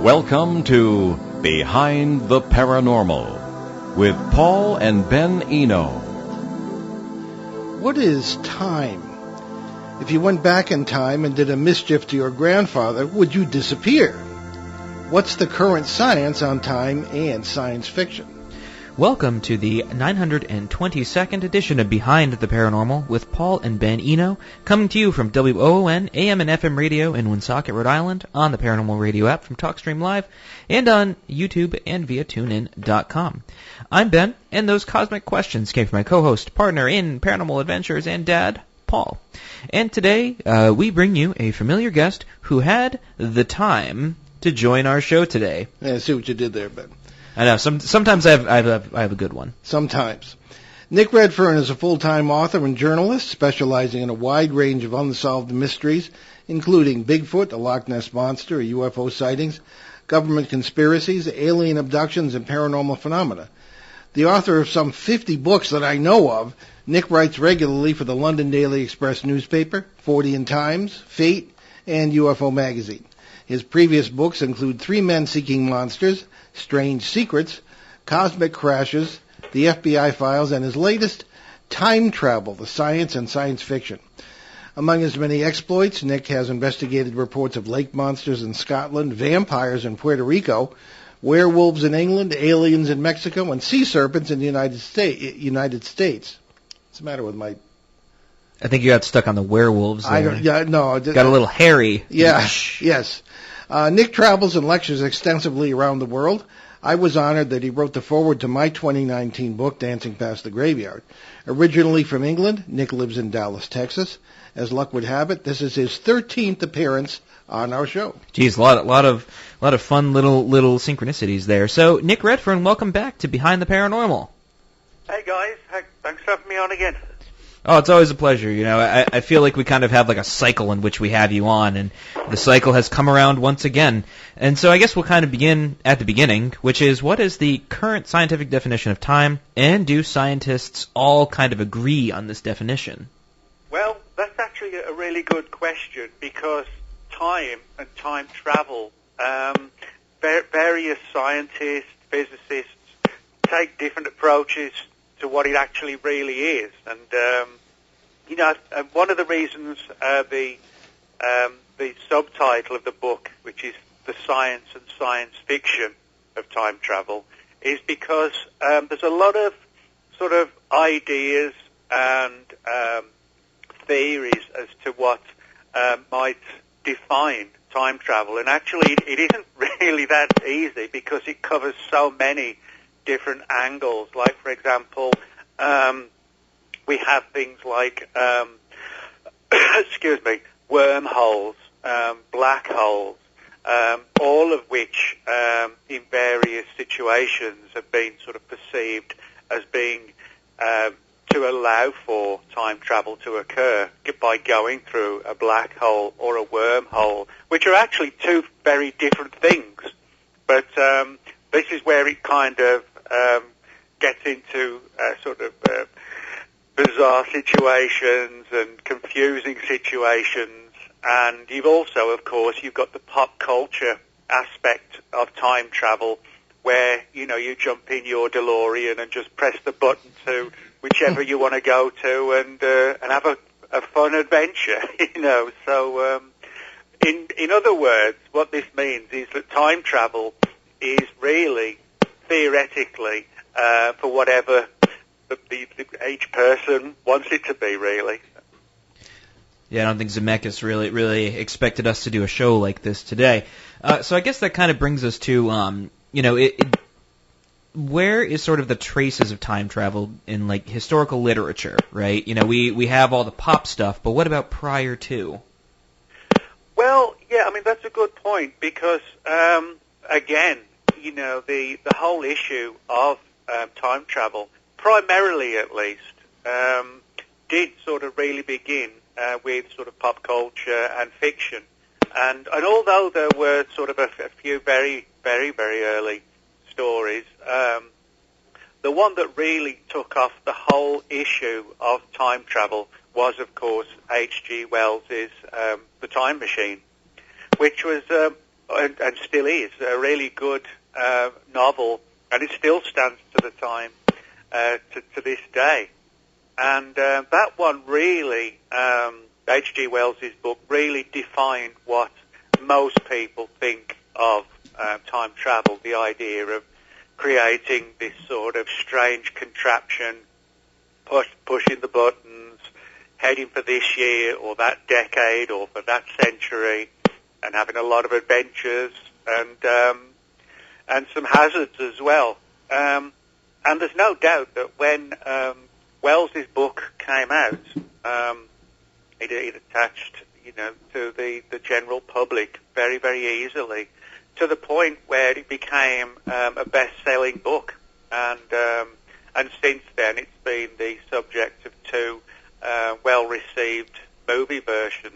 Welcome to Behind the Paranormal with Paul and Ben Eno. What is time? If you went back in time and did a mischief to your grandfather, would you disappear? What's the current science on time and science fiction? Welcome to the 922nd edition of Behind the Paranormal with Paul and Ben Eno, coming to you from WOON AM and FM radio in Woonsocket, Rhode Island, on the Paranormal Radio app from TalkStream Live, and on YouTube and via TuneIn.com. I'm Ben, and those cosmic questions came from my co-host, partner in Paranormal Adventures, and dad, Paul. And today, we bring you a familiar guest who had the time to join our show today. Yeah, I see what you did there, Ben. I know. Sometimes I have a good one. Sometimes. Nick Redfern is a full-time author and journalist specializing in a wide range of unsolved mysteries, including Bigfoot, a Loch Ness Monster, UFO sightings, government conspiracies, alien abductions, and paranormal phenomena. The author of some 50 books that I know of, Nick writes regularly for the London Daily Express newspaper, 40 and Times, Fate, and UFO magazine. His previous books include Three Men Seeking Monsters, Strange Secrets, Cosmic Crashes, The FBI Files, and his latest, Time Travel, the Science and Science Fiction. Among his many exploits, Nick has investigated reports of lake monsters in Scotland, vampires in Puerto Rico, werewolves in England, aliens in Mexico, and sea serpents in the United States. What's the matter with my... I think you got stuck on the werewolves there. Got a little hairy. Yeah, yes. Nick travels and lectures extensively around the world. I was honored that he wrote the foreword to my 2019 book, Dancing Past the Graveyard. Originally from England, Nick lives in Dallas, Texas. As luck would have it, this is his 13th appearance on our show. Geez, a lot of fun little synchronicities there. So, Nick Redfern, welcome back to Behind the Paranormal. Hey guys, thanks for having me on again. Oh, it's always a pleasure. You know, I feel like we kind of have like a cycle in which we have you on, and the cycle has come around once again. And so I guess we'll kind of begin at the beginning, which is, what is the current scientific definition of time, and do scientists all kind of agree on this definition? Well, that's actually a really good question, because time and time travel, various scientists, physicists take different approaches to what it actually really is. And, one of the reasons the subtitle of the book, which is The Science and Science Fiction of Time Travel, is because there's a lot of sort of ideas and theories as to what might define time travel. And actually, it isn't really that easy, because it covers so many different angles. Like, for example, we have things like, wormholes, black holes, all of which, in various situations, have been sort of perceived as being to allow for time travel to occur by going through a black hole or a wormhole, which are actually two very different things. But this is where it kind of gets into sort of bizarre situations and confusing situations. And you've also, of course, you've got the pop culture aspect of time travel, where, you jump in your DeLorean and just press the button to whichever you want to go to and have a fun adventure, So, in other words, what this means is that time travel is really, theoretically, for whatever each person wants it to be, really. Yeah, I don't think Zemeckis really expected us to do a show like this today. So I guess that kind of brings us to, where is sort of the traces of time travel in, like, historical literature, right? We have all the pop stuff, but what about prior to? Well, yeah, I mean, that's a good point, because, again, the whole issue of time travel, primarily at least, did sort of really begin with sort of pop culture and fiction. And although there were sort of a few very, very, very early stories, the one that really took off the whole issue of time travel was, of course, H.G. Wells's The Time Machine, which was and still is a really good novel, and it still stands to the time to this day. And that one really, H.G. Wells's book, really defined what most people think of time travel, the idea of creating this sort of strange contraption, pushing the buttons, heading for this year or that decade or for that century, and having a lot of adventures and some hazards as well. And there's no doubt that when Wells's book came out, it attached, to the general public very, very easily, to the point where it became a best-selling book, and since then it's been the subject of two well-received movie versions.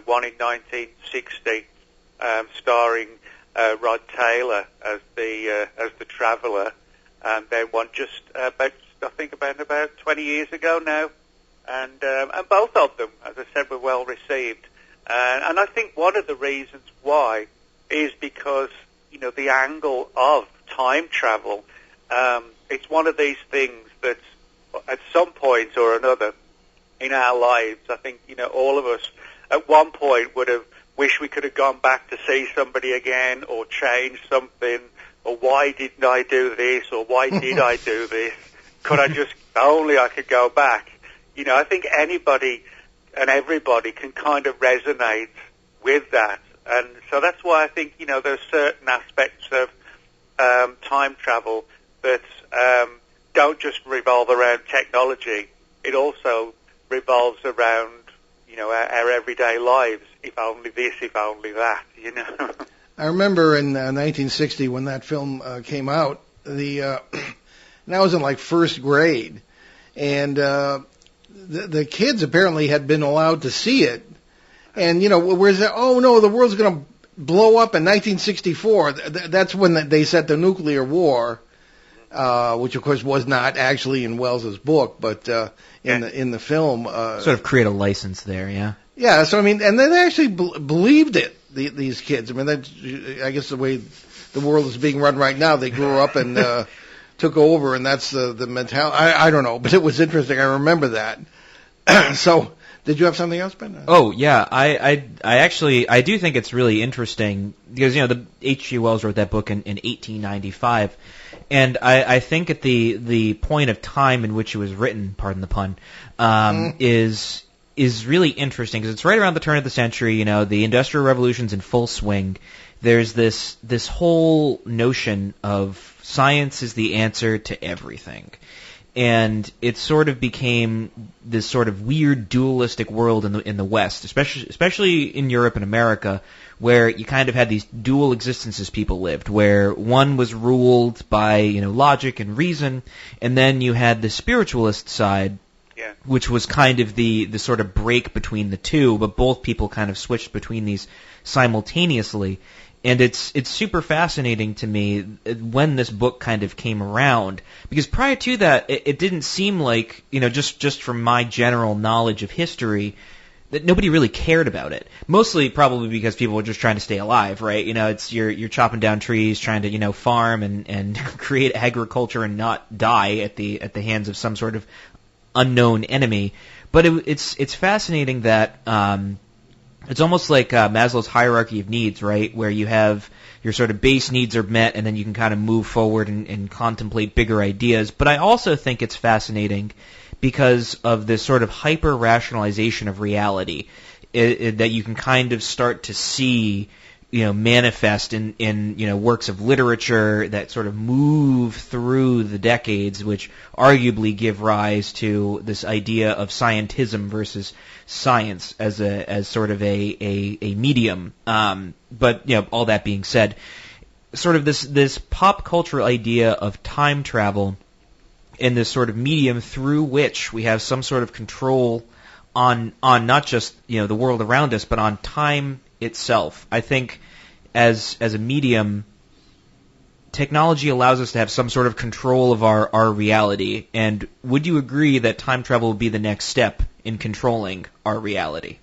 One in 1960, starring Rod Taylor as the traveller, and then one just about 20 years ago now, and both of them, as I said, were well received. And I think one of the reasons why is because the angle of time travel. It's one of these things that at some point or another in our lives, I think all of us at one point would have wished we could have gone back to see somebody again, or changed something, or why didn't I do this, or why did I do this? Could I just, only I could go back. I think anybody and everybody can kind of resonate with that. And so that's why I think, there's certain aspects of time travel that don't just revolve around technology. It also revolves around, our everyday lives. If only this, if only that, I remember in 1960 when that film came out, and I was in like first grade, and the kids apparently had been allowed to see it, and whereas oh no, the world's going to blow up in 1964. That's when they set the nuclear war, which of course was not actually in Wells's book, but in the film. Sort of create a license there, yeah. Yeah, so and they actually believed it. These kids. I mean, that's, I guess, the way the world is being run right now. They grew up and took over, and that's the mentality. I don't know, but it was interesting. I remember that. So, did you have something else, Ben? Oh yeah, I actually do think it's really interesting because the H.G. Wells wrote that book in 1895, and I think at the point of time in which it was written, pardon the pun, is really interesting because it's right around the turn of the century. The Industrial Revolution's in full swing. There's this whole notion of science is the answer to everything. And it sort of became this sort of weird dualistic world in the West, especially in Europe and America, where you kind of had these dual existences people lived, where one was ruled by logic and reason, and then you had the spiritualist side, which was kind of the sort of break between the two, but both people kind of switched between these simultaneously. And it's super fascinating to me when this book kind of came around, because prior to that, it didn't seem like, just from my general knowledge of history, that nobody really cared about it. Mostly probably because people were just trying to stay alive, right? It's you're chopping down trees, trying to farm and create agriculture and not die at the hands of some sort of unknown enemy. But it's fascinating that it's almost like Maslow's hierarchy of needs, right? Where you have your sort of base needs are met, and then you can kind of move forward and contemplate bigger ideas. But I also think it's fascinating because of this sort of hyper-rationalization of reality that you can kind of start to see, manifest in works of literature that sort of move through the decades, which arguably give rise to this idea of scientism versus science as sort of a medium. But all that being said, sort of this pop culture idea of time travel in this sort of medium through which we have some sort of control on not just the world around us, but on time itself. I think as a medium, technology allows us to have some sort of control of our reality. And would you agree that time travel would be the next step in controlling our reality?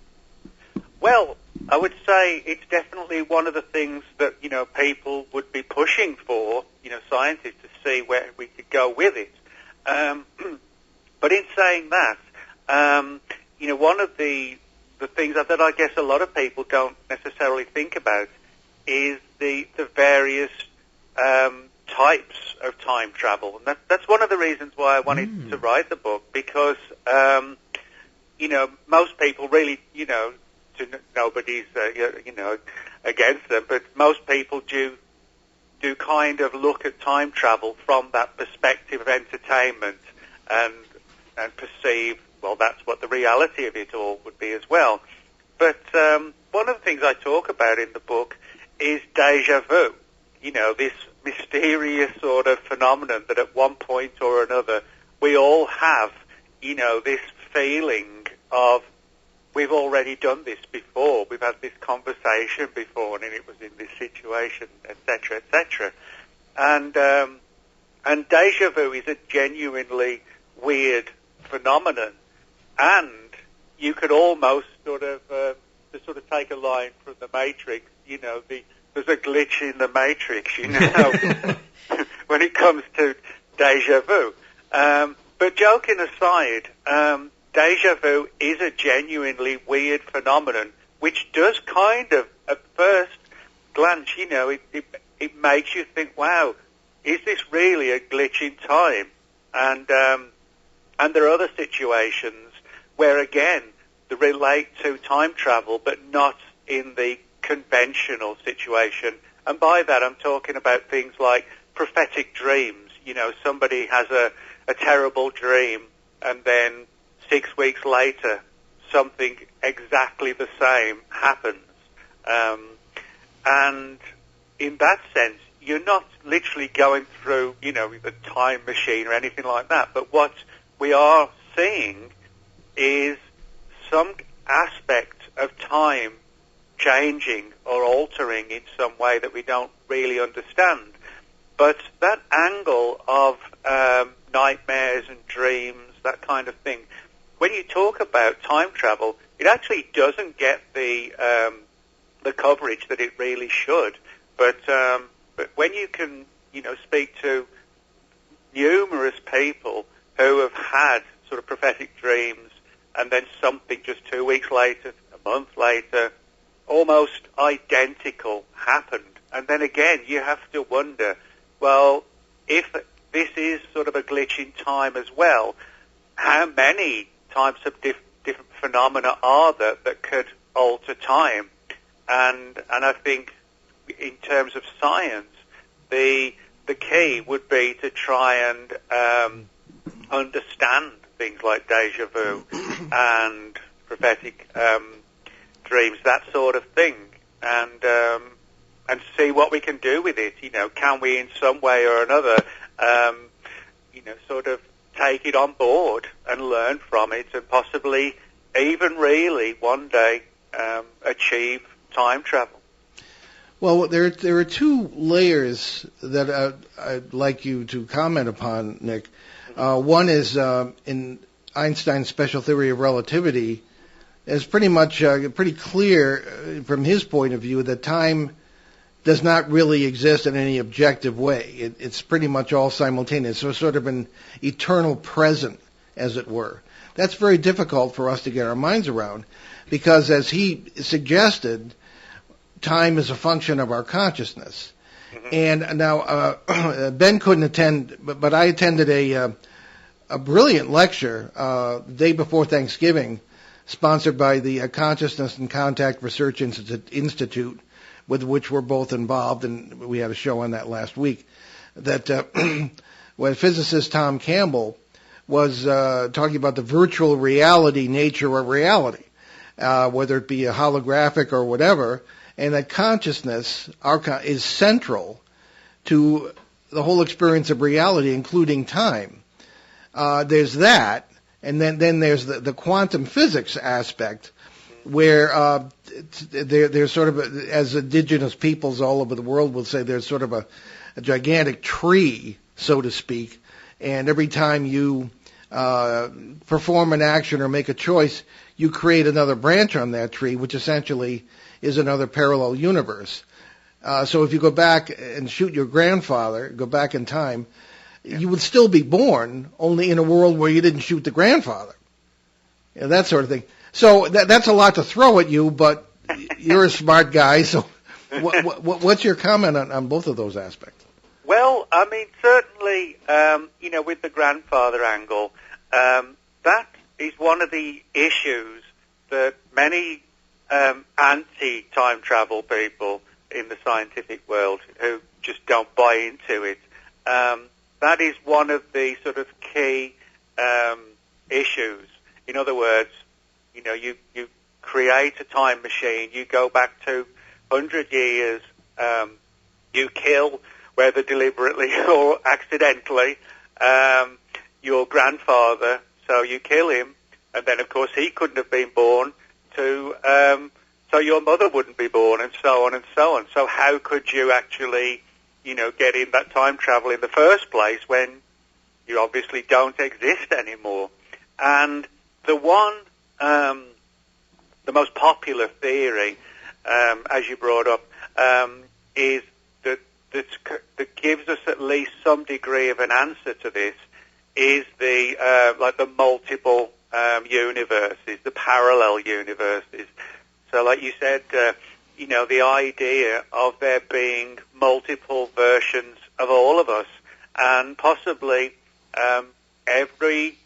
Well, I would say it's definitely one of the things that, people would be pushing for, scientists, to see where we could go with it. But in saying that, one of the things that I guess a lot of people don't necessarily think about is the various types of time travel. And that's one of the reasons why I wanted to write the book, because, most people really, nobody's, against them, but most people do kind of look at time travel from that perspective of entertainment and perceive, well, that's what the reality of it all would be as well. But one of the things I talk about in the book is deja vu, this mysterious sort of phenomenon that at one point or another we all have, this feeling of, we've already done this before, we've had this conversation before, and it was in this situation, etc., etc. And deja vu is a genuinely weird phenomenon, and you could almost to take a line from the Matrix, there's a glitch in the Matrix, when it comes to deja vu. But joking aside, deja vu is a genuinely weird phenomenon, which does kind of, at first glance, it makes you think, wow, is this really a glitch in time? And there are other situations where, again, they relate to time travel, but not in the conventional situation. And by that, I'm talking about things like prophetic dreams. Somebody has a terrible dream, and then 6 weeks later, something exactly the same happens. And in that sense, you're not literally going through, the time machine or anything like that. But what we are seeing is some aspect of time changing or altering in some way that we don't really understand. But that angle of nightmares and dreams, that kind of thing, when you talk about time travel, it actually doesn't get the coverage that it really should. But when you can, speak to numerous people who have had sort of prophetic dreams, and then something just 2 weeks later, a month later, almost identical happened. And then again, you have to wonder, well, if this is sort of a glitch in time as well, how many types of different phenomena are there that could alter time? And I think in terms of science, the key would be to try and understand things like deja vu and prophetic dreams, that sort of thing, and see what we can do with it. Can we in some way or another, sort of take it on board and learn from it, and possibly even really one day achieve time travel? Well, there are two layers that I'd like you to comment upon, Nick. One is in Einstein's special theory of relativity, is pretty much pretty clear from his point of view that time does not really exist in any objective way. It's pretty much all simultaneous, so sort of an eternal present, as it were. That's very difficult for us to get our minds around, because as he suggested, time is a function of our consciousness. Mm-hmm. And now Ben couldn't attend, but I attended a brilliant lecture the day before Thanksgiving, sponsored by the Consciousness and Contact Research Institute, with which we're both involved, and we had a show on that last week, that when physicist Tom Campbell was talking about the virtual reality nature of reality, whether it be a holographic or whatever, and that consciousness is central to the whole experience of reality, including time. There's that, and then there's the quantum physics aspect, where there's sort of, as indigenous peoples all over the world will say, there's sort of a gigantic tree, so to speak, and every time you perform an action or make a choice, you create another branch on that tree, which essentially is another parallel universe. So if you go back and shoot your grandfather, go back in time, you would still be born, only in a world where you didn't shoot the grandfather. That sort of thing. So that's a lot to throw at you, but you're a smart guy, so what's your comment on both of those aspects? Well, I mean, certainly, with the grandfather angle, that is one of the issues that many anti-time travel people in the scientific world who just don't buy into it, that is one of the sort of key issues. In other words, you create a time machine, you go back to 100 years, you kill, whether deliberately or accidentally, your grandfather, so you kill him, and then of course he couldn't have been born so your mother wouldn't be born, and so on and so on. So how could you actually, get in that time travel in the first place when you obviously don't exist anymore? And the one, the most popular theory, as you brought up, is that gives us at least some degree of an answer to this, is the multiple universes, the parallel universes. So like you said, the idea of there being multiple versions of all of us, and possibly every,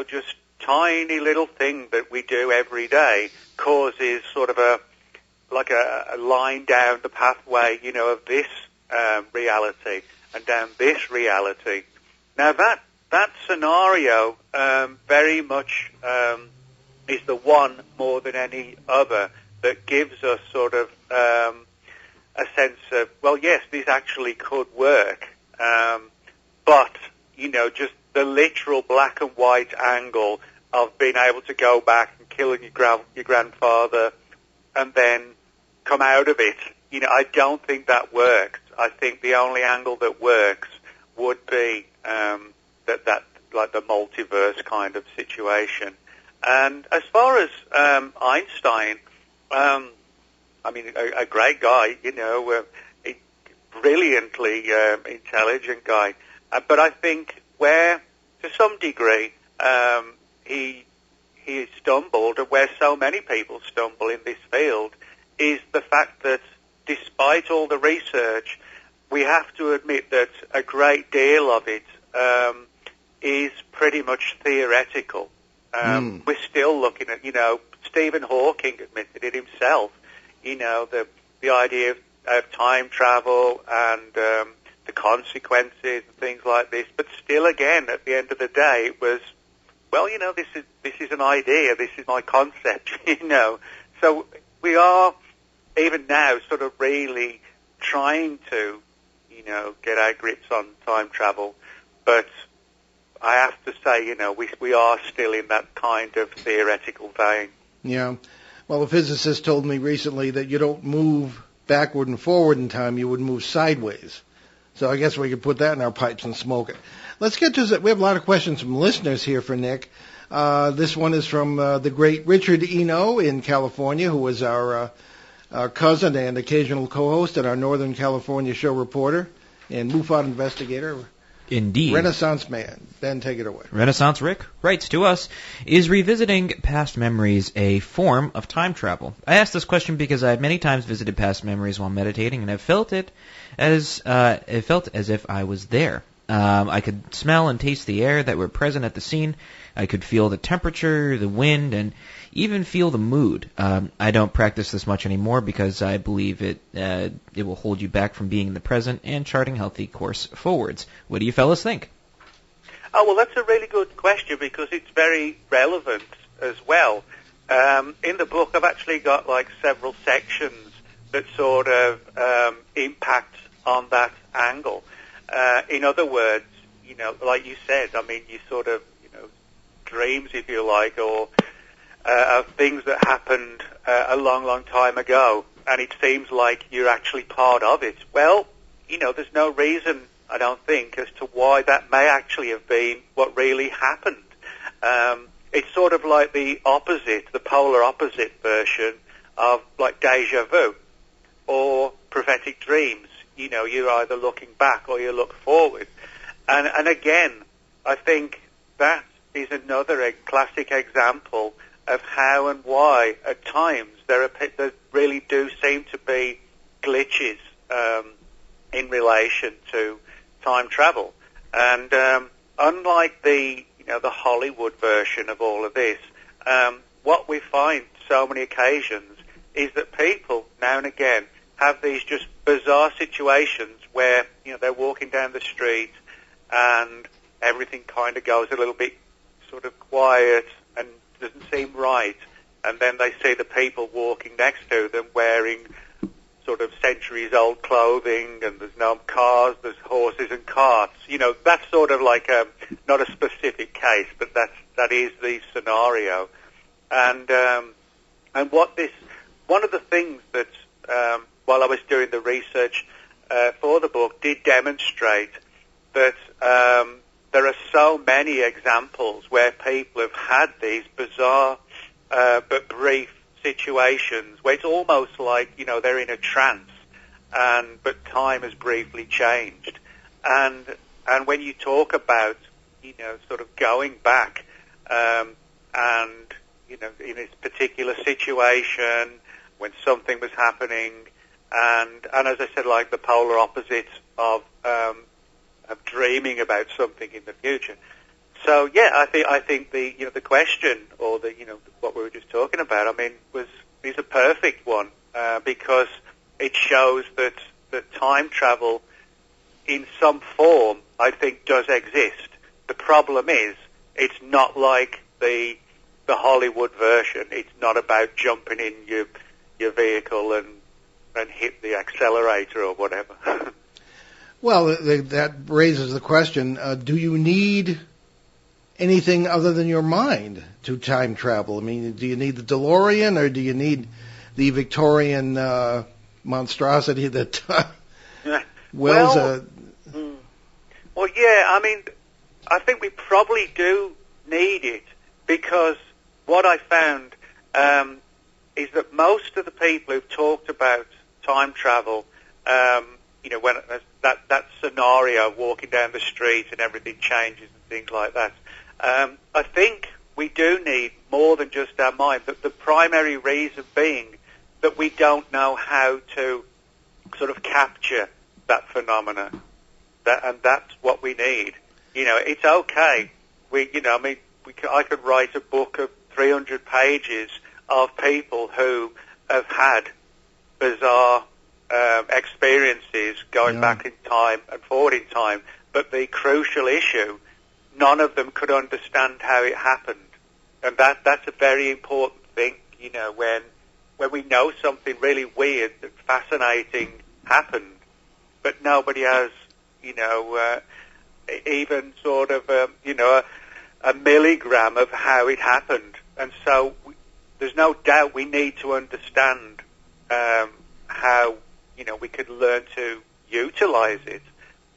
just tiny little thing that we do every day causes sort of a line down the pathway, of this reality and down this reality. Now that scenario very much is the one more than any other that gives us sort of a sense of, well, yes, this actually could work, but just the literal black and white angle of being able to go back and killing your grandfather and then come out of it, I don't think that works. I think the only angle that works would be that like the multiverse kind of situation. And as far as Einstein, a great guy, a brilliantly intelligent guy, but I think where, to some degree, he stumbled, and where so many people stumble in this field, is the fact that despite all the research, we have to admit that a great deal of it is pretty much theoretical. We're still looking at, Stephen Hawking admitted it himself, the idea of time travel and the consequences and things like this. But still, again, at the end of the day, it was, well, this is an idea, this is my concept, So we are, even now, sort of really trying to, get our grips on time travel. But I have to say, we are still in that kind of theoretical vein. Yeah. Well, a physicist told me recently that you don't move backward and forward in time, you would move sideways. So I guess we could put that in our pipes and smoke it. Let's get to we have a lot of questions from listeners here for Nick. This one is from the great Richard Eno in California, who was our cousin and occasional co-host and our Northern California show reporter and MUFON investigator. Indeed. Renaissance man. Ben, take it away. Renaissance Rick writes to us, is revisiting past memories a form of time travel? I asked this question because I have many times visited past memories while meditating, and have felt as if I was there. I could smell and taste the air that were present at the scene. I could feel the temperature, the wind, and even feel the mood. I don't practice this much anymore because I believe it will hold you back from being in the present and charting healthy course forwards. What do you fellas think? Oh, well, that's a really good question because it's very relevant as well. In the book, I've actually got several sections that sort of impact on that angle. In other words, like you said, you sort of, dreams, if you like, or of things that happened a long, long time ago, and it seems like you're actually part of it. Well, there's no reason, I don't think, as to why that may actually have been what really happened. It's sort of like the polar opposite version of like Deja Vu or prophetic dreams. You're either looking back or you look forward. And again, I think that is another classic example of how and why at times there really do seem to be glitches in relation to time travel. And unlike the Hollywood version of all of this, what we find so many occasions is that people now and again have these just bizarre situations where they're walking down the street and everything kind of goes a little bit sort of quiet and doesn't seem right, and then they see the people walking next to them wearing sort of centuries-old clothing, and there's no cars, there's horses and carts. That's sort of like not a specific case, but that is the scenario. And one of the things that while I was doing the research for the book did demonstrate that there are so many examples where people have had these bizarre but brief situations where it's almost like they're in a trance, but time has briefly changed. And when you talk about sort of going back and in this particular situation when something was happening, and as I said, like the polar opposite of dreaming about something in the future. So yeah, I think the question or what we were just talking about, is a perfect one because it shows that time travel in some form I think does exist. The problem is it's not like the Hollywood version. It's not about jumping in your vehicle and hit the accelerator or whatever. Well, that raises the question, do you need anything other than your mind to time travel? Do you need the DeLorean, or do you need the Victorian monstrosity that Wells... Well, yeah, I think we probably do need it, because what I found is that most of the people who've talked about time travel, when that scenario, walking down the street and everything changes and things like that, I think we do need more than just our mind. But the primary reason being that we don't know how to sort of capture that phenomena, and that's what we need. It's okay. I could write a book of 300 pages of people who have had bizarre experiences going back in time and forward in time, but the crucial issue, none of them could understand how it happened, and that's a very important thing. When we know something really weird and fascinating happened, but nobody has even sort of a milligram of how it happened, and so there's no doubt we need to understand how we could learn to utilize it.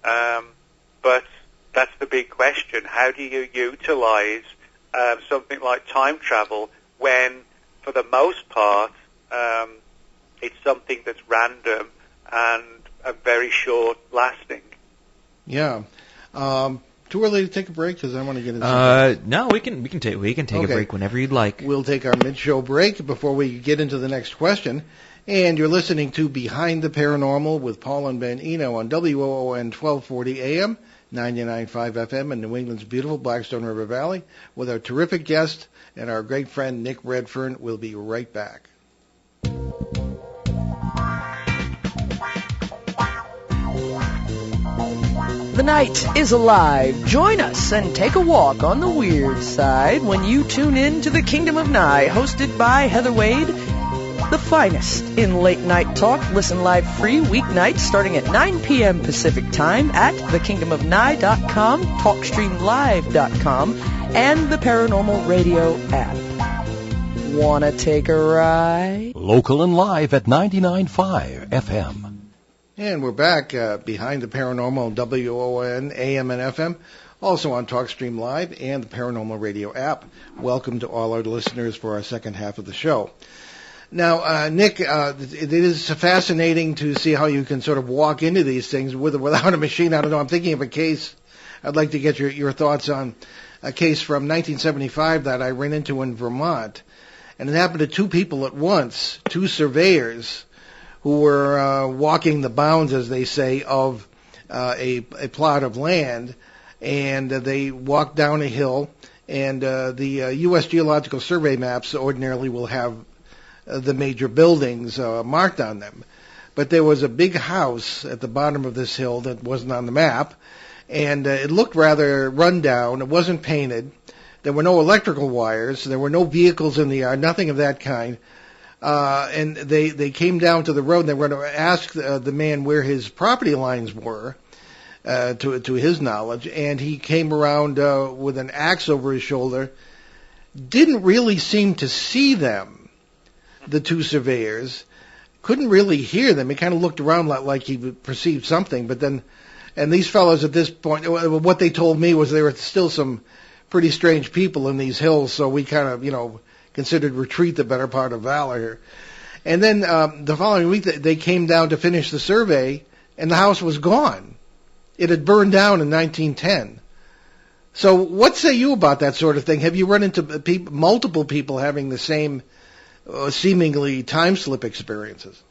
But that's the big question. How do you utilize something like time travel when, for the most part, it's something that's random and very short-lasting? Yeah. Too early to take a break, because I want to get into no, we can take a break whenever you'd like. We'll take our mid-show break before we get into the next question. And you're listening to Behind the Paranormal with Paul and Ben Eno on WOON 1240 AM, 99.5 FM in New England's beautiful Blackstone River Valley, with our terrific guest and our great friend Nick Redfern. We'll be right back. The night is alive. Join us and take a walk on the weird side when you tune in to The Kingdom of Nye, hosted by Heather Wade, the finest in late night talk. Listen live free weeknights starting at 9 p.m. Pacific Time at thekingdomofnye.com, talkstreamlive.com, and the Paranormal Radio app. Wanna take a ride? Local and live at 99.5 FM. And we're back behind the paranormal, WON, AM and FM, also on TalkStream Live and the Paranormal Radio app. Welcome to all our listeners for our second half of the show. Now, Nick, it is fascinating to see how you can sort of walk into these things with or without a machine. I don't know. I'm thinking of a case. I'd like to get your thoughts on a case from 1975 that I ran into in Vermont. And it happened to two people at once, two surveyors who were walking the bounds, as they say, of a plot of land. And they walked down a hill. And the U.S. Geological Survey maps ordinarily will have the major buildings marked on them. But there was a big house at the bottom of this hill that wasn't on the map. And it looked rather run down. It wasn't painted. There were no electrical wires. There were no vehicles in the yard, nothing of that kind. And they came down to the road, and they were going to ask the man where his property lines were, to his knowledge. And he came around with an axe over his shoulder. Didn't really seem to see them, the two surveyors. Couldn't really hear them. He kind of looked around like he perceived something, but then... And these fellows at this point, what they told me was there were still some pretty strange people in these hills, so we kind of, considered retreat the better part of valor here. And then the following week, they came down to finish the survey, and the house was gone. It had burned down in 1910. So what say you about that sort of thing? Have you run into multiple people having the same seemingly time slip experiences?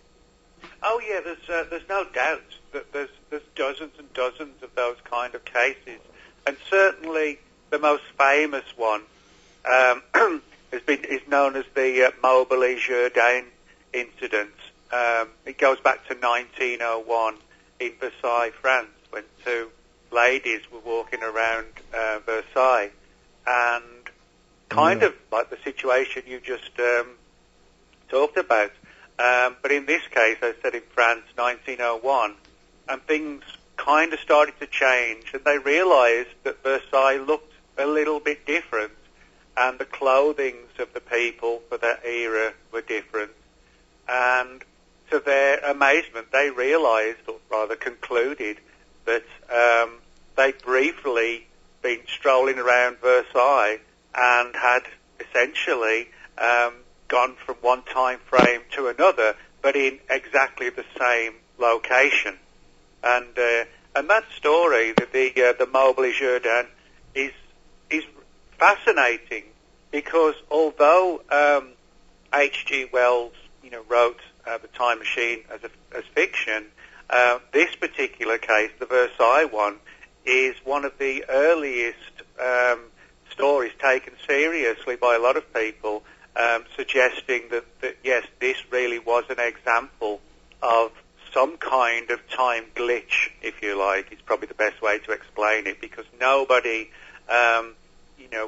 Oh, yeah, there's no doubt that there's dozens and dozens of those kind of cases. And certainly the most famous one is known as the Moberly-Jourdain incident. It goes back to 1901 in Versailles, France, when two ladies were walking around Versailles, and kind of like the situation you just talked about. But in this case, I said in France, 1901, and things kind of started to change, and they realized that Versailles looked a little bit different, and the clothings of the people for that era were different. And to their amazement, they realized, or rather concluded, that they'd briefly been strolling around Versailles and had essentially gone from one time frame to another, but in exactly the same location. And that story, the Moberly-Jourdain, is fascinating, because although H.G. Wells, wrote The Time Machine as fiction, this particular case, the Versailles one, is one of the earliest stories taken seriously by a lot of people, suggesting that yes, this really was an example of some kind of time glitch, if you like, is probably the best way to explain it, because nobody,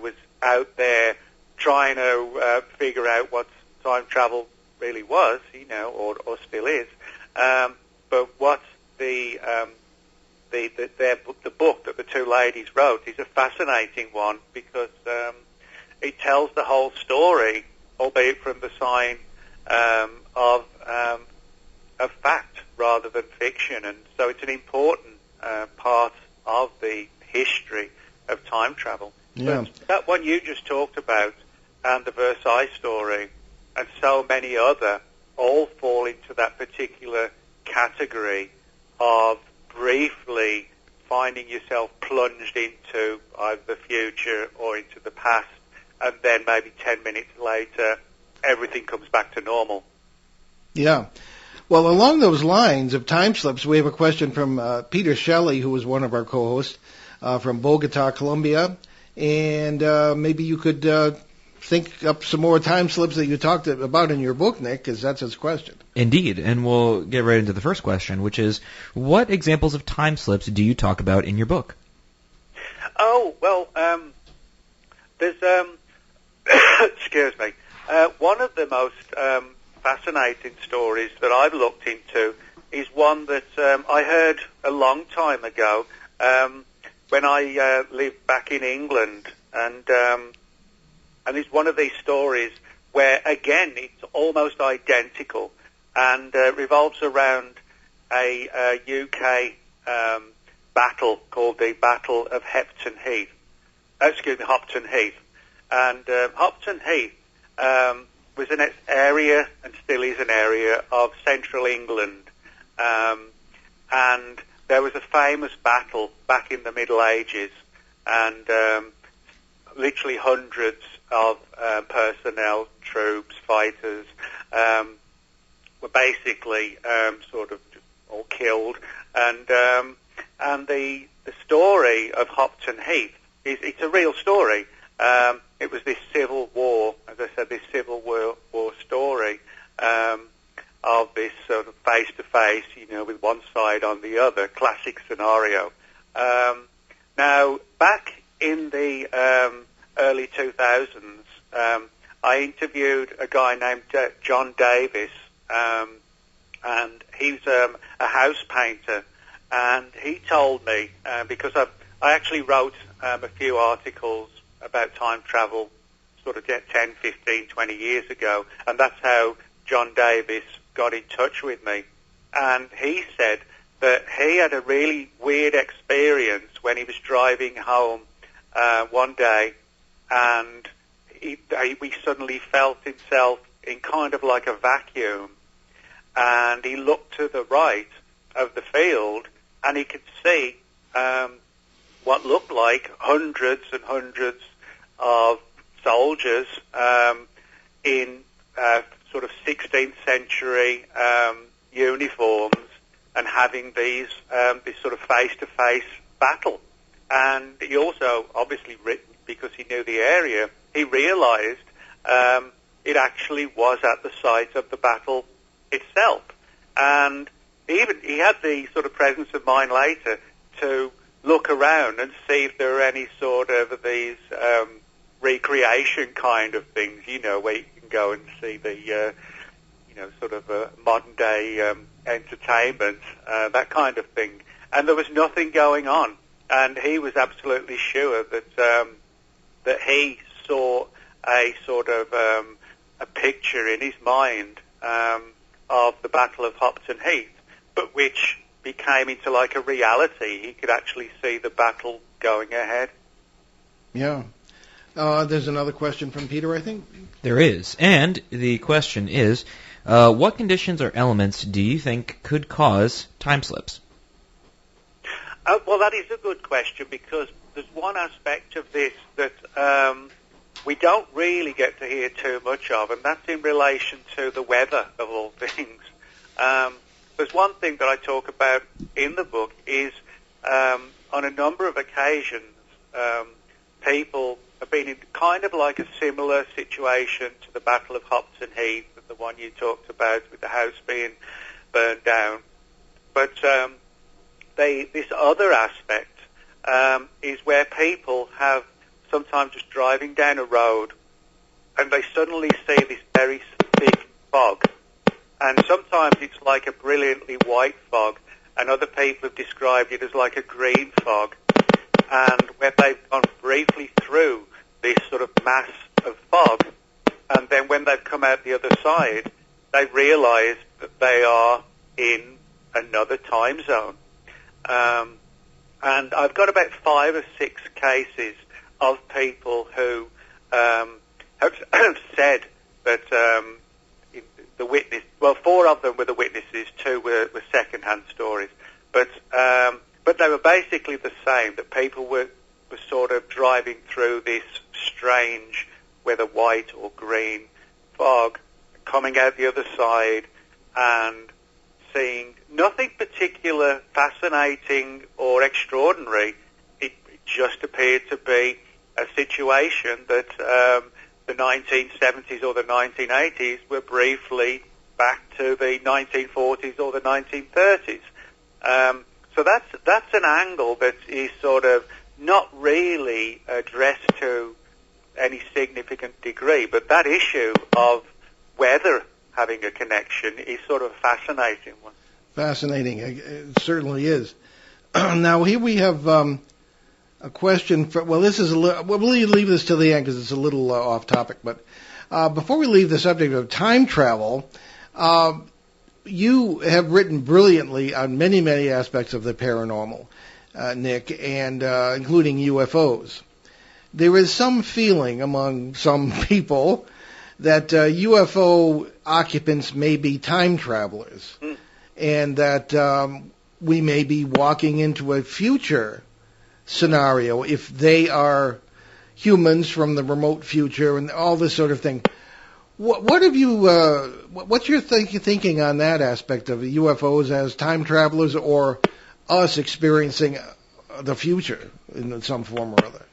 was out there trying to figure out what time travel really was, or still is. But what the book that the two ladies wrote is a fascinating one, because it tells the whole story, albeit from the sign of fact rather than fiction, and so it's an important part of the history of time travel. Yeah. But that one you just talked about, and the Versailles story, and so many other, all fall into that particular category of briefly finding yourself plunged into either the future or into the past, and then maybe 10 minutes later, everything comes back to normal. Yeah. Well, along those lines of time slips, we have a question from Peter Shelley, who was one of our co-hosts from Bogota, Colombia. And maybe you could think up some more time slips that you talked about in your book, Nick, because that's his question. Indeed, and we'll get right into the first question, which is, what examples of time slips do you talk about in your book? Oh, well, there's, excuse me, one of the most fascinating stories that I've looked into is one that I heard a long time ago when I lived back in England, and it's one of these stories where, again, it's almost identical and revolves around a UK battle called the Battle of Hopton Heath. Hopton Heath. And Hopton Heath was an area, and still is an area, of central England. And there was a famous battle back in the Middle Ages, and literally hundreds of personnel, troops, fighters, were basically sort of all killed. And the story of Hopton Heath it's a real story. It was this civil war, as I said, this civil war story of this sort of face-to-face, with one side on the other, classic scenario. Now, back in the early 2000s, I interviewed a guy named John Davis, and he's a house painter, and he told me, because I actually wrote a few articles about time travel sort of 10, 15, 20 years ago, and that's how John Davis got in touch with me. And he said that he had a really weird experience when he was driving home one day, and he suddenly felt himself in kind of like a vacuum, and he looked to the right of the field, and he could see what looked like hundreds and hundreds of soldiers in sort of 16th century uniforms, and having this sort of face-to-face battle. And he also, obviously, because he knew the area, he realized it actually was at the site of the battle itself. And he had the sort of presence of mind later to look around and see if there were any sort of these recreation kind of things, where you can go and see the, sort of modern day entertainment, that kind of thing. And there was nothing going on. And he was absolutely sure that he saw a sort of a picture in his mind of the Battle of Hopton Heath, but which became into like a reality. He could actually see the battle going ahead. Yeah. There's another question from Peter, I think. There is. And the question is, what conditions or elements do you think could cause time slips? Well, that is a good question, because there's one aspect of this that we don't really get to hear too much of, and that's in relation to the weather, of all things. There's one thing that I talk about in the book is on a number of occasions people have been in kind of like a similar situation to the Battle of Hopton Heath, the one you talked about with the house being burned down. But this other aspect is where people have sometimes just driving down a road and they suddenly see this very thick fog. And sometimes it's like a brilliantly white fog, and other people have described it as like a green fog. And when they've gone briefly through this sort of mass of fog, and then when they've come out the other side, they realise that they are in another time zone. And I've got about 5 or 6 cases of people who have said that the witness, well, 4 of them were the witnesses, 2 were second-hand stories, but they were basically the same, that people were sort of driving through this strange, whether white or green fog, coming out the other side and seeing nothing particular fascinating or extraordinary. It just appeared to be a situation that the 1970s or the 1980s were briefly back to the 1940s or the 1930s. So that's an angle that is sort of not really addressed to any significant degree, but that issue of weather having a connection is sort of a fascinating one. Fascinating. It certainly is. Now, here we have a question. This is a little. We'll leave this till the end because it's a little off topic. But before we leave the subject of time travel, you have written brilliantly on many, many aspects of the paranormal. Nick, and including UFOs. There is some feeling among some people that UFO occupants may be time travelers, and that we may be walking into a future scenario if they are humans from the remote future and all this sort of thing. What have you? What's your thinking on that aspect of UFOs as time travelers, or us experiencing the future in some form or other?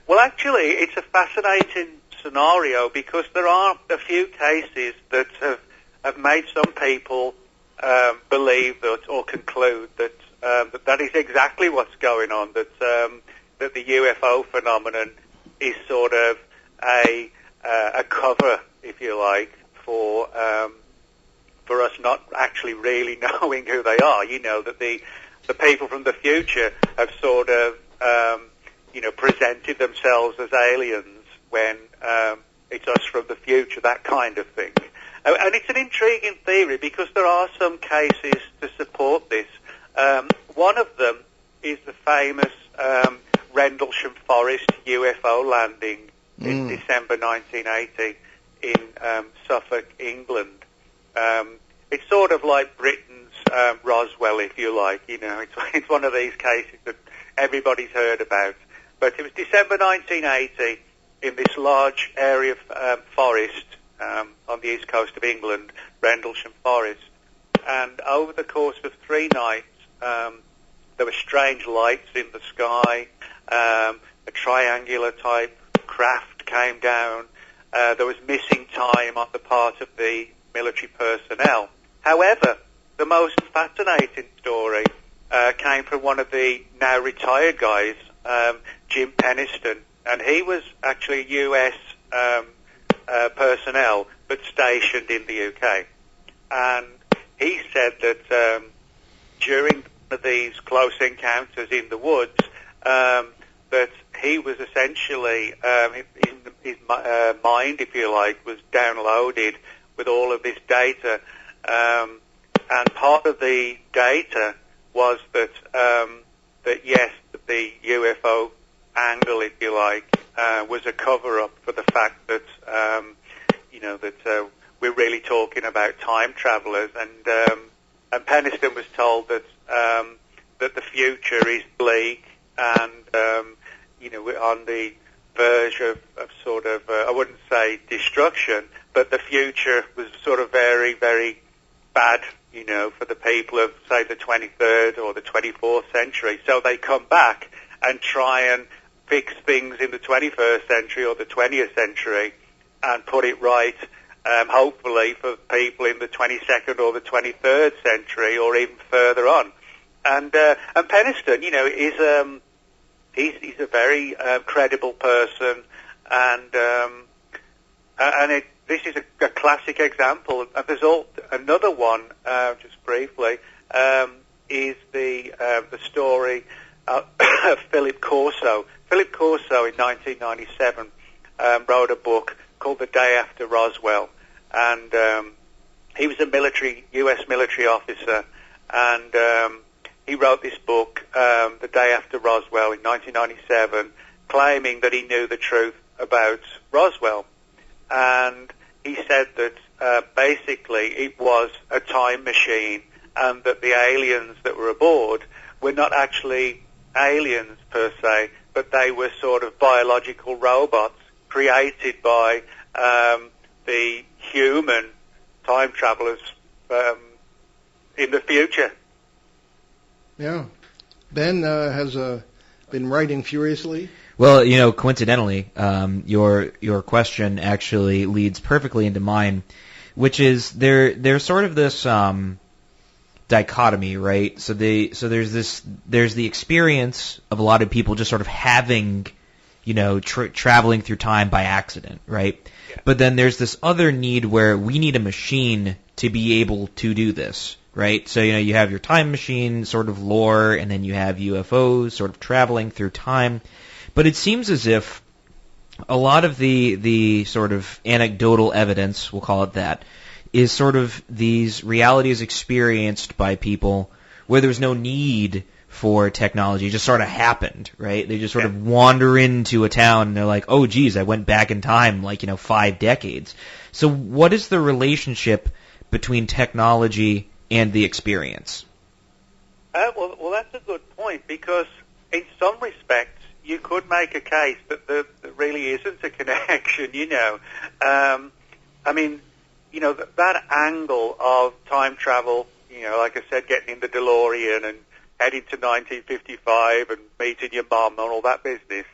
Well, actually, it's a fascinating scenario because there are a few cases that have made some people believe that or conclude that that is exactly what's going on. That the UFO phenomenon is sort of a cover, if you like, for us not actually really knowing who they are. You know, that the people from the future have sort of presented themselves as aliens when it's us from the future, that kind of thing. And it's an intriguing theory because there are some cases to support this. One of them is the famous Rendlesham Forest UFO landing in December 1980 in Suffolk, England. It's sort of like Britain's Roswell, if you like. You know, it's one of these cases that everybody's heard about. But it was December 1980 in this large area of forest on the east coast of England, Rendlesham Forest. And over the course of 3 nights, there were strange lights in the sky. A triangular type craft came down. There was missing time on the part of the military personnel. However, the most fascinating story came from one of the now retired guys, Jim Peniston, and he was actually U.S. Personnel but stationed in the UK. And he said that during these close encounters in the woods, that he was essentially, his mind, if you like, was downloaded with all of this data. And part of the data was that, that yes, the UFO angle, if you like, was a cover-up for the fact that, that we're really talking about time travelers. And Peniston was told that that the future is bleak and, we're on the verge of sort of, I wouldn't say destruction, but the future was sort of very, very bad, for the people of, say, the 23rd or the 24th century. So they come back and try and fix things in the 21st century or the 20th century and put it right, hopefully for people in the 22nd or the 23rd century or even further on. And Peniston, he's a very credible person, and this is a classic example. And there's another one, just briefly, is the story of Philip Corso. Philip Corso in 1997 wrote a book called The Day After Roswell, and he was a U.S. military officer, and he wrote this book, The Day After Roswell, in 1997, claiming that he knew the truth about Roswell. And he said that basically it was a time machine and that the aliens that were aboard were not actually aliens per se, but they were sort of biological robots created by the human time travelers in the future. Yeah. Ben has been writing furiously. Well, coincidentally, your question actually leads perfectly into mine, which is there's sort of this dichotomy, right? So there's the experience of a lot of people just sort of having, traveling through time by accident, right? Yeah. But then there's this other need where we need a machine to be able to do this. Right, so you have your time machine sort of lore, and then you have UFOs sort of traveling through time. But it seems as if a lot of the sort of anecdotal evidence, we'll call it that, is sort of these realities experienced by people where there's no need for technology just sort of happened, right? They just sort of wander into a town and they're like, oh, geez, I went back in time 5 decades. So what is the relationship between technology and the experience? Well, that's a good point, because in some respects you could make a case that there really isn't a connection, that angle of time travel, like I said, getting in the DeLorean and heading to 1955 and meeting your mom and all that business,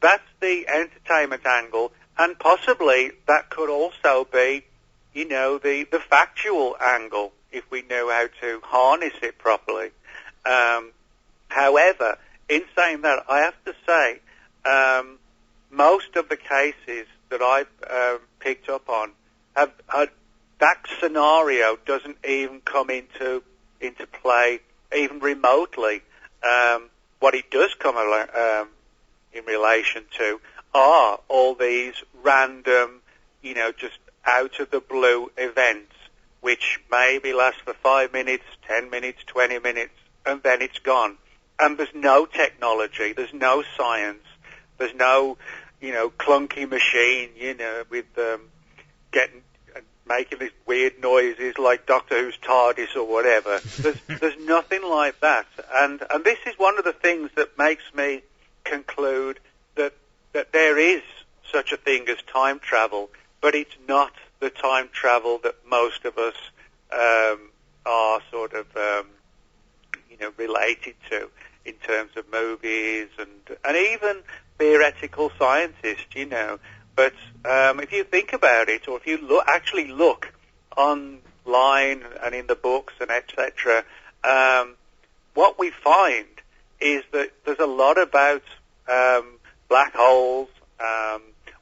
that's the entertainment angle, and possibly that could also be, the factual angle if we know how to harness it properly. However, in saying that, I have to say, most of the cases that I've picked up on have that scenario doesn't even come into play even remotely. What it does come in relation to are all these random, just out of the blue events, which maybe last for 5 minutes, 10 minutes, 20 minutes, and then it's gone. And there's no technology, there's no science, there's no, clunky machine, with making these weird noises like Doctor Who's TARDIS or whatever. There's nothing like that. And this is one of the things that makes me conclude that there is such a thing as time travel, but it's not the time travel that most of us are sort of, related to in terms of movies and even theoretical scientists, But if you think about it, or if you actually look online and in the books and etc., what we find is that there's a lot about black holes,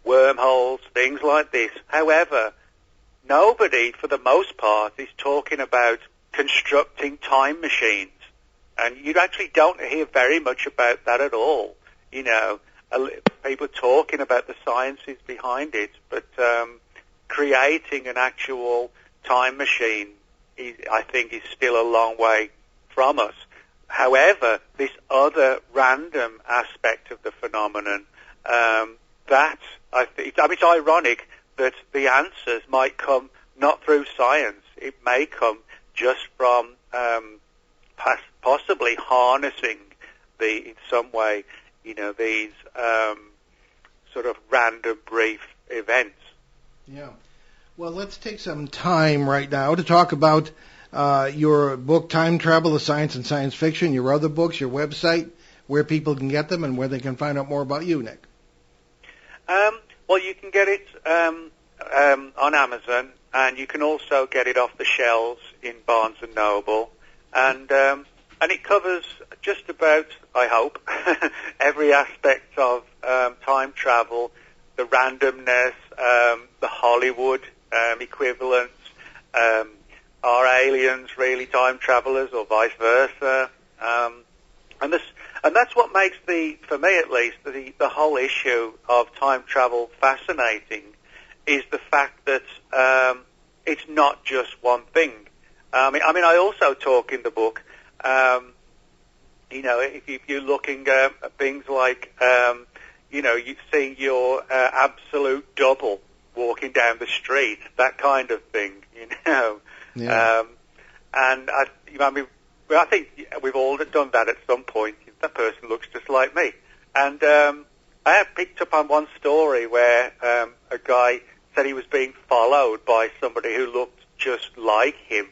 wormholes, things like this. However, nobody, for the most part, is talking about constructing time machines. And you actually don't hear very much about that at all. People talking about the sciences behind it, but creating an actual time machine, I think, is still a long way from us. However, this other random aspect of the phenomenon, that I think, it's ironic that the answers might come not through science. It may come just from possibly harnessing in some way, these sort of random brief events. Yeah. Well, let's take some time right now to talk about your book, Time Travel, The Science and Science Fiction, your other books, your website, where people can get them and where they can find out more about you, Nick. Well, you can get it on Amazon, and you can also get it off the shelves in Barnes & Noble. And it covers just about, I hope, every aspect of time travel, the randomness, the Hollywood equivalents. Are aliens really time travelers, or vice versa? And that's what makes for me at least, the whole issue of time travel fascinating, is the fact that it's not just one thing. I mean, I also talk in the book, if you're looking at things like, you've seen your absolute double walking down the street, that kind of thing, Yeah. And I think we've all done that at some point. That person looks just like me. And I have picked up on one story where a guy said he was being followed by somebody who looked just like him,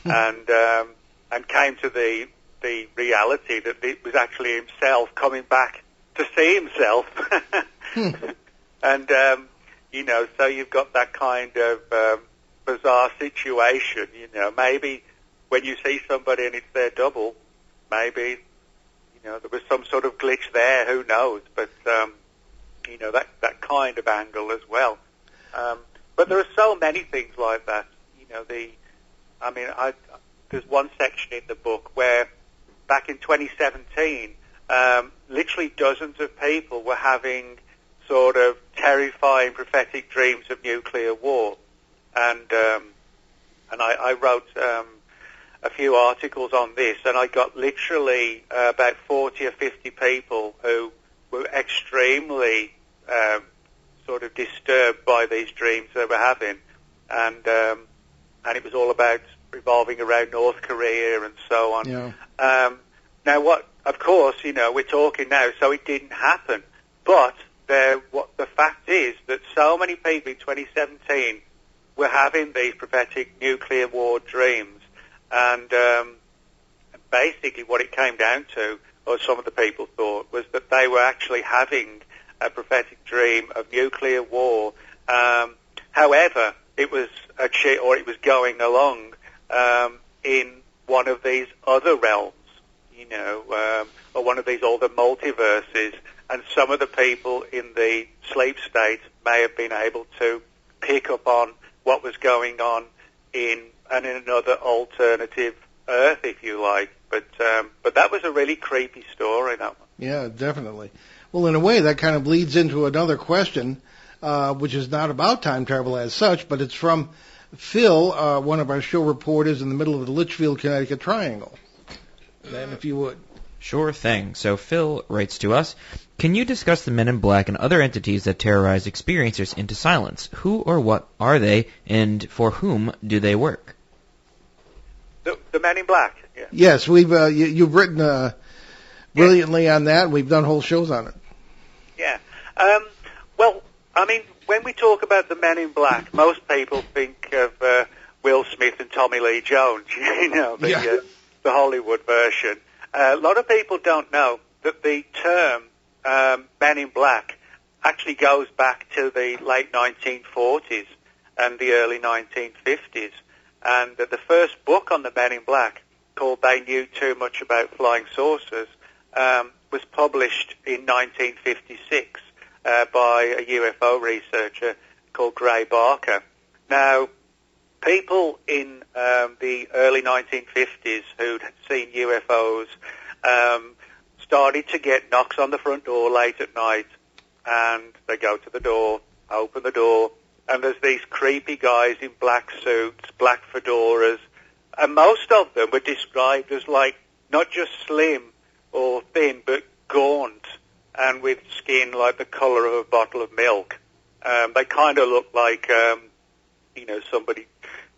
and came to the reality that it was actually himself coming back to see himself. And so you've got that kind of bizarre situation. Maybe when you see somebody and it's their double, maybe there was some sort of glitch there. Who knows? But that kind of angle as well. But there are so many things like that. There's one section in the book where back in 2017, literally dozens of people were having sort of terrifying prophetic dreams of nuclear war, and I wrote a few articles on this, and I got literally about 40 or 50 people who were extremely sort of disturbed by these dreams they were having, and it was all about revolving around North Korea and so on. Yeah. Now, of course, we're talking now, so it didn't happen, but what the fact is that so many people in 2017 were having these prophetic nuclear war dreams, and basically what it came down to, or some of the people thought, was that they were actually having a prophetic dream of nuclear war. However, it was it was going along in one of these other realms, or one of these other multiverses, and some of the people in the sleep state may have been able to pick up on what was going on in another alternative Earth, if you like. But that was a really creepy story, that one. Yeah, definitely. Well, in a way, that kind of leads into another question, which is not about time travel as such, but it's from Phil, one of our show reporters in the middle of the Litchfield, Connecticut Triangle. Then, if you would. Sure thing. So Phil writes to us, can you discuss the Men in Black and other entities that terrorize experiencers into silence? Who or what are they, and for whom do they work? The Men in Black? Yeah. Yes, you've written brilliantly on that. We've done whole shows on it. Yeah. Well, I mean, when we talk about the Men in Black, most people think of Will Smith and Tommy Lee Jones, the Hollywood version. A lot of people don't know that the term Men in Black actually goes back to the late 1940s and the early 1950s. And the first book on the Men in Black, called They Knew Too Much About Flying Saucers, was published in 1956 by a UFO researcher called Gray Barker. Now, people in the early 1950s who'd seen UFOs started to get knocks on the front door late at night, and they go to the door, open the door, and there's these creepy guys in black suits, black fedoras, and most of them were described as not just slim or thin, but gaunt and with skin like the colour of a bottle of milk. They kind of look like, somebody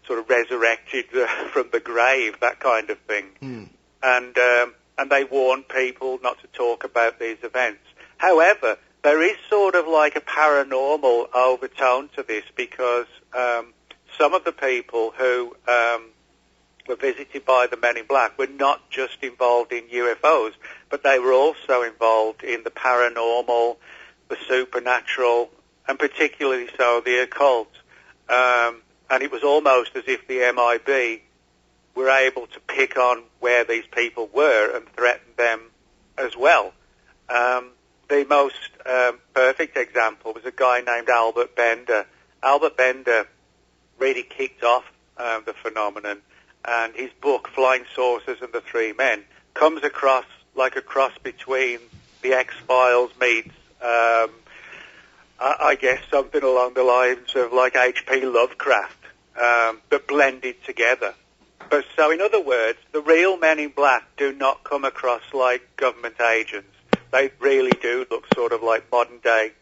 sort of resurrected from the grave, that kind of thing. And they warn people not to talk about these events. However, there is sort of like a paranormal overtone to this, because some of the people who were visited by the Men in Black were not just involved in UFOs, but they were also involved in the paranormal, the supernatural, and particularly so the occult. And it was almost as if the MIB were able to pick on where these people were and threaten them as well. The most perfect example was a guy named Albert Bender. Albert Bender really kicked off the phenomenon, and his book, Flying Saucers and the Three Men, comes across like a cross between the X-Files meets, I guess, something along the lines of like H.P. Lovecraft, but blended together. But so, in other words, the real Men in Black do not come across like government agents. They really do look sort of like modern-day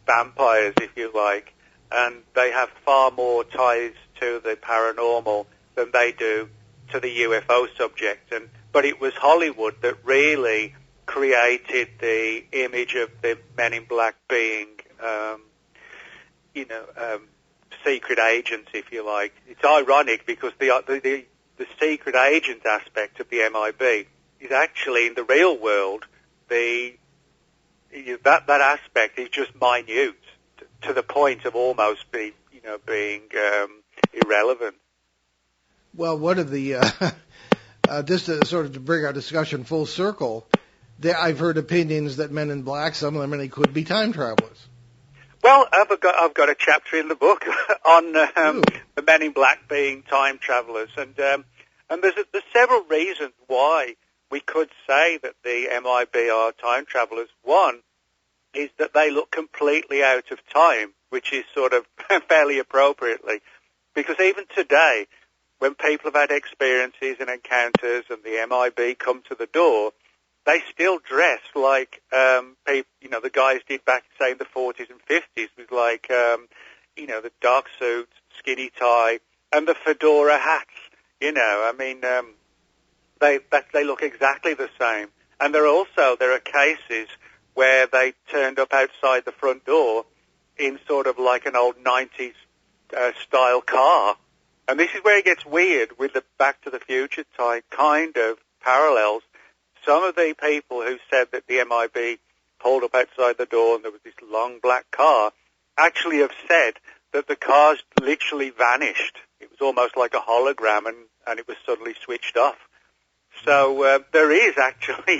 vampires, if you like, and they have far more ties to the paranormal than they do to the UFO subject. But it was Hollywood that really created the image of the Men in Black being, secret agents, if you like. It's ironic because the secret agent aspect of the MIB is actually, in the real world, that aspect is just minute to the point of almost being irrelevant. Well, one of the just to sort of to bring our discussion full circle, I've heard opinions that Men in Black, some of them, really could be time travelers. Well, I've got a chapter in the book on the Men in Black being time travelers, and there's several reasons why we could say that the MIB are time travelers. One is that they look completely out of time, which is sort of fairly appropriately, because even today, when people have had experiences and encounters and the MIB come to the door, they still dress like the guys did back, say, in the 40s and 50s, with like, the dark suits, skinny tie, and the fedora hats. They look exactly the same. And there are cases where they turned up outside the front door in sort of like an old 90s style car. And this is where it gets weird with the Back to the Future type kind of parallels. Some of the people who said that the MIB pulled up outside the door and there was this long black car actually have said that the cars literally vanished. It was almost like a hologram, and it was suddenly switched off. So there is actually,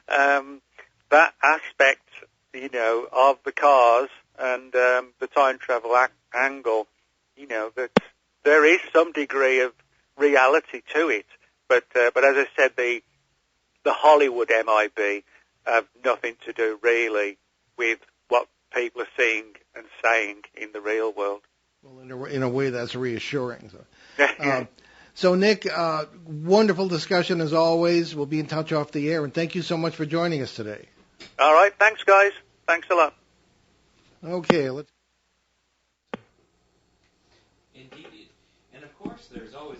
that aspect, of the cars and the time travel angle, that there is some degree of reality to it. But as I said, the Hollywood MIB have nothing to do really with what people are seeing and saying in the real world. Well, in a way, that's reassuring. So, so Nick, wonderful discussion as always. We'll be in touch off the air, and thank you so much for joining us today. All right, thanks, guys. Thanks a lot. Okay, let's. Indeed. And of course, there's always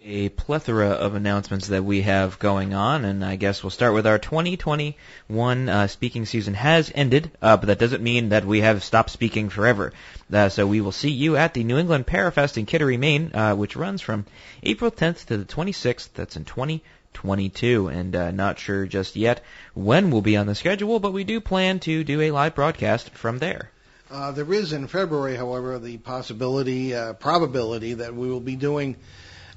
a plethora of announcements that we have going on, and I guess we'll start with our 2021 speaking season has ended, but that doesn't mean that we have stopped speaking forever. So we will see you at the New England Parafest in Kittery, Maine, which runs from April 10th to the 26th. That's in 2022, and not sure just yet when we'll be on the schedule, but we do plan to do a live broadcast from there. There is in February, however, the probability that we will be doing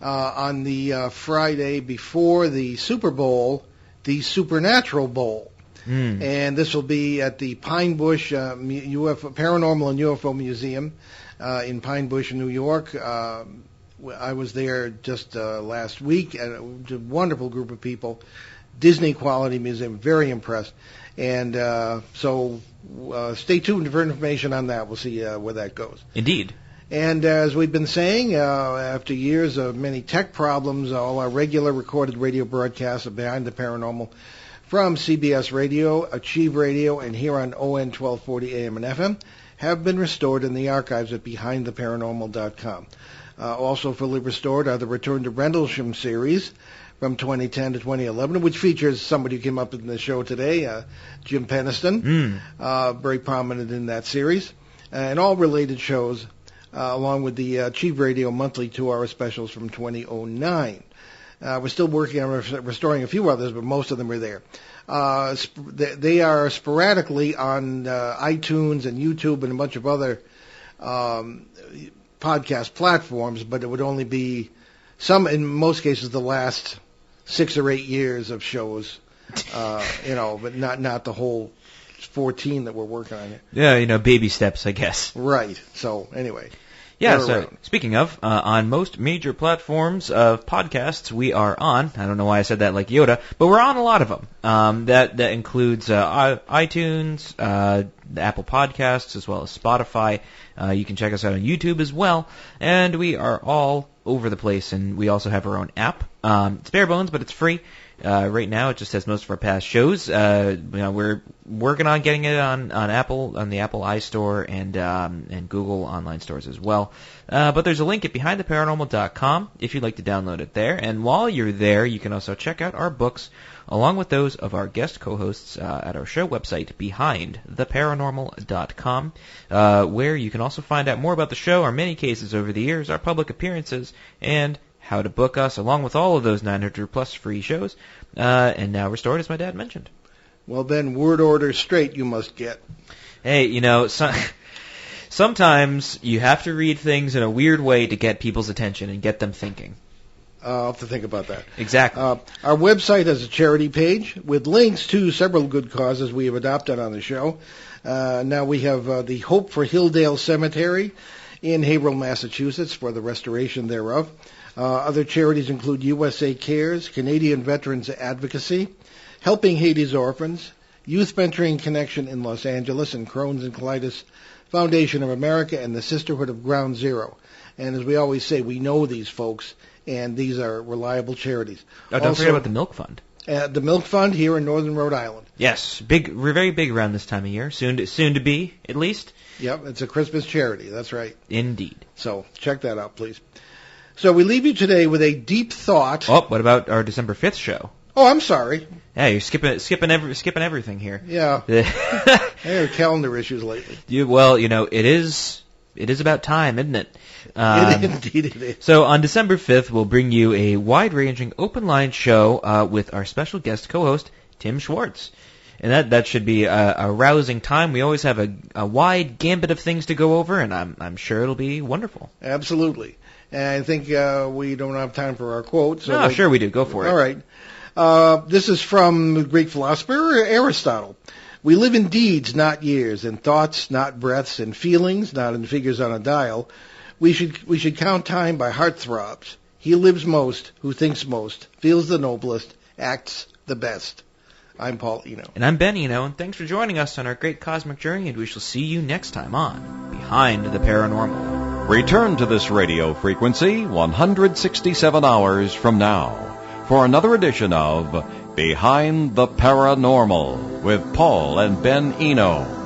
on the Friday before the Super Bowl, the Supernatural Bowl. And this will be at the Pine Bush Paranormal and UFO Museum in Pine Bush, New York. I was there just last week, and it was a wonderful group of people. Disney quality museum, very impressed. And so stay tuned for information on that. We'll see where that goes. Indeed. And as we've been saying, after years of many tech problems, all our regular recorded radio broadcasts of Behind the Paranormal from CBS Radio, Achieve Radio, and here on ON 1240 AM and FM have been restored in the archives at BehindTheParanormal.com. Also fully restored are the Return to Rendlesham series from 2010 to 2011, which features somebody who came up in the show today, Jim Peniston, very prominent in that series, and all related shows, along with the Achieve Radio monthly 2-hour specials from 2009. We're still working on restoring a few others, but most of them are there. They are sporadically on iTunes and YouTube and a bunch of other podcast platforms, but it would only be in most cases, the last 6 or 8 years of shows, but not the whole 14 that we're working on here. Yeah, baby steps, I guess. Right. So, anyway. Yeah, so speaking of, on most major platforms of podcasts, we are on. I don't know why I said that like Yoda, but we're on a lot of them. That includes iTunes, the Apple Podcasts, as well as Spotify. You can check us out on YouTube as well, and we are all over the place, and we also have our own app. It's bare bones, but it's free. Right now, it just has most of our past shows. We're working on getting it on Apple, on the Apple iStore, and Google online stores as well. But there's a link at BehindTheParanormal.com if you'd like to download it there. And while you're there, you can also check out our books, along with those of our guest co-hosts at our show website, BehindTheParanormal.com, where you can also find out more about the show, our many cases over the years, our public appearances, and how to book us, along with all of those 900-plus free shows, and now restored, as my dad mentioned. Well, then, word order straight you must get. Hey, sometimes you have to read things in a weird way to get people's attention and get them thinking. I'll have to think about that. Exactly. Our website has a charity page with links to several good causes we have adopted on the show. Now we have the Hope for Hilldale Cemetery in Haverhill, Massachusetts, for the restoration thereof. Other charities include USA Cares, Canadian Veterans Advocacy, Helping Haiti's Orphans, Youth Mentoring Connection in Los Angeles, and Crohn's and Colitis Foundation of America, and the Sisterhood of Ground Zero. And as we always say, we know these folks, and these are reliable charities. Oh, don't forget about the Milk Fund. The Milk Fund here in Northern Rhode Island. Yes, we're very big around this time of year. Soon to be, at least. Yep, it's a Christmas charity. That's right. Indeed. So check that out, please. So we leave you today with a deep thought. Oh, what about our December 5th show? Oh, I'm sorry. Yeah, you're skipping everything here. Yeah. I have calendar issues lately. It is about time, isn't it? Indeed it is. So on December 5th, we'll bring you a wide-ranging open-line show with our special guest co-host, Tim Schwartz. And that should be a rousing time. We always have a wide gambit of things to go over, and I'm sure it'll be wonderful. Absolutely. And I think we don't have time for our quote. So no, sure we do. Go for it. All right. This is from the Greek philosopher Aristotle. We live in deeds, not years, in thoughts, not breaths, in feelings, not in figures on a dial. We should count time by heart throbs. He lives most, who thinks most, feels the noblest, acts the best. I'm Paul Eno. And I'm Ben Eno, and thanks for joining us on our great cosmic journey, and we shall see you next time on Behind the Paranormal. Return to this radio frequency 167 hours from now for another edition of Behind the Paranormal with Paul and Ben Eno.